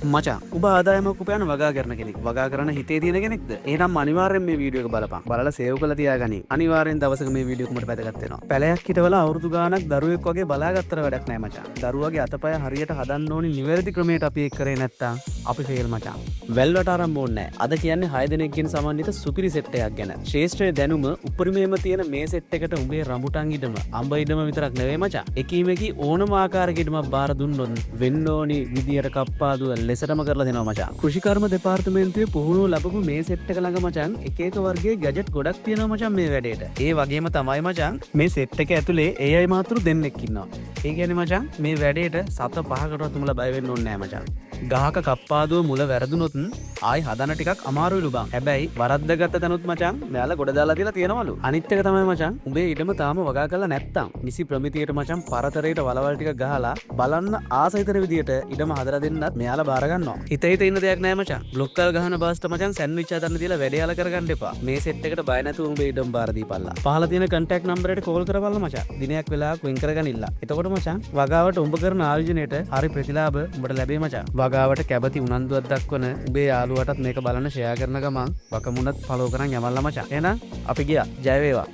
මචං ඔබ ආදායමක් උපයන වගා කරන කෙනෙක් වගා කරන හිතේ තියෙන කෙනෙක්ද? එහෙනම් අනිවාර්යෙන් මේ වීඩියෝ එක බලපන්. බලලා සේව් කරලා තියාගනින්. අනිවාර්යෙන් දවසක මේ වීඩියෝ එක උඹට වැදගත් වෙනවා. පැලයක් හිටවලා අවුරුදු ගාණක් දරුවෙක් වගේ බලාගත්තර වැඩක් නැහැ මචං. දරුවගේ අතපය හරියට හදන්න ඕනි නිවැරදි ක්‍රමයට අපි ඒක කරේ නැත්තම් අපි ෆේල් මචං. වැල්වට ආරම්භ ඕනේ නැහැ. අද කියන්නේ 6 දෙනෙක්ගෙන් සමන්විත සුපිරි සෙට් එකක් ගැන. ශේෂ්ත්‍රයේ දැනුම උපරිමයෙන්ම තියෙන මේ සෙට් එකට උඹේ රඹුටන් ඉඩම, අඹ ඉඩම විතරක් නෙවෙයි මචං. එකීමකී ඕනම ආකාරයක ඉඩමක් බාර දුන්නොත් වෙන්න ඕනි විදියට කප්පාදුව ලෙසටම කරලා දෙනවා මචං. කෘෂිකර්ම දෙපාර්තමේන්තුවේ පුහුණුව ලැබපු මේ සෙට් එක ළඟ මචං එක එක වර්ගයේ ගැජට් ගොඩක් තියෙනවා මචං මේ වැඩේට. ඒ වගේම තමයි මචං මේ සෙට් එක ඇතුලේ AI මාතෘ දෙන්නෙක් ඉන්නවා. ඒ කියන්නේ මචං මේ වැඩේට සත පහකටවත් උඹලා බය වෙන්න ඕනේ නැහැ මචං. ගහක කප්පාදුව මුල වැරදුනොත් ආයි හදන ටිකක් අමාරුයිලු බං. හැබැයි වරද්දගත්ත තැනුත් මචං මෙයාලා ගොඩ දාලා තියලා තියෙනවලු. අනිත් එක තමයි මචං උඹේ ඊටම තාම වගා කරලා නැත්තම් නිසි ප්‍රමිතියට මචං පරතරයට වලවල් ටික ගහලා බලන්න ආසයිතර විදියට ඉඩම හදලා දෙන්නත් මෙයාලා බාර ගන්නවා. හිතේ ඉන්න දෙයක් නෑ මචං. බ්ලොක් කල් ගහන බාස්ට මචං සෑන්ඩ්විච් හදන්න තියලා වැඩේ යාලා කරගන්න එපා. මේ සෙට් එකට බය නැතුව උඹේ ඉඩම බාර දීපල්ලා. පහල තියෙන කන්ටැක්ට් නම්බර් එකට කෝල් කරපල්ලා මචං. දිනයක් වෙලාවක් වෙන් කරගනින්න. එතකොට මචං වගාවට උඹ කරන ආයෝජනයේට හරි ප්‍රතිලාභ උඹට ලැබේ මචං. වගාවට කැබති උනන්දුවක් දක්වන උඹේ යාළුවටත් මේක බලන්න ෂෙයා කරන ගමන් වකමුණත් ෆලෝ කරන් යවල්ලා මචං. එහෙනම් අපි ගියා. ජය වේවා.